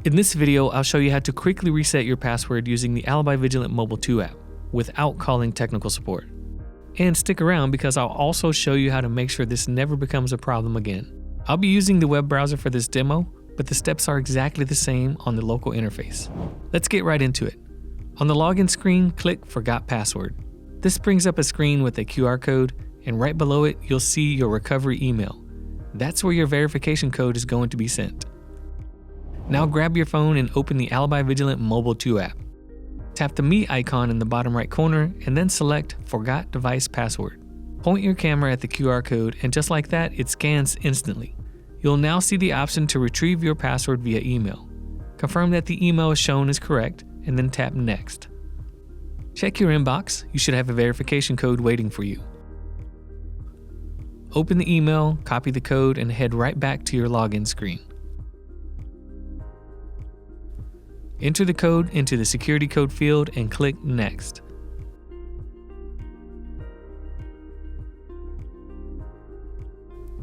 In this video, I'll show you how to quickly reset your password using the Alibi Vigilant Mobile 2 app without calling technical support. And stick around because I'll also show you how to make sure this never becomes a problem again. I'll be using the web browser for this demo, but the steps are exactly the same on the local interface. Let's get right into it. On the login screen, click Forgot Password. This brings up a screen with a QR code, and right below it, you'll see your recovery email. That's where your verification code is going to be sent. Now grab your phone and open the Alibi Vigilant Mobile 2 app. Tap the Me icon in the bottom right corner and then select Forgot Device Password. Point your camera at the QR code and just like that, it scans instantly. You'll now see the option to retrieve your password via email. Confirm that the email shown is correct and then tap Next. Check your inbox, you should have a verification code waiting for you. Open the email, copy the code, and head right back to your login screen. Enter the code into the security code field and click Next.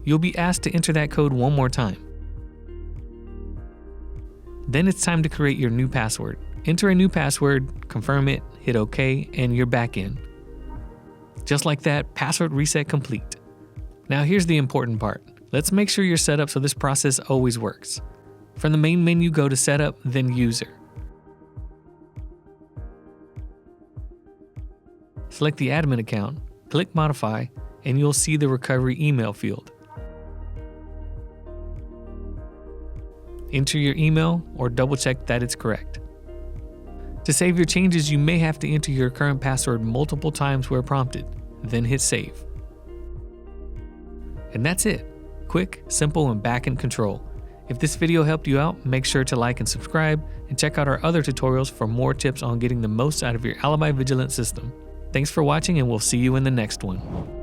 You'll be asked to enter that code one more time. Then it's time to create your new password. Enter a new password, confirm it, hit OK, and you're back in. Just like that, password reset complete. Now here's the important part. Let's make sure you're set up so this process always works. From the main menu, go to Setup, then User. Select the admin account, click Modify, and you'll see the recovery email field. Enter your email or double check that it's correct. To save your changes, you may have to enter your current password multiple times where prompted, then hit Save. And that's it. Quick, simple, and back in control. If this video helped you out, make sure to like and subscribe, and check out our other tutorials for more tips on getting the most out of your Alibi Vigilant system. Thanks for watching, and we'll see you in the next one.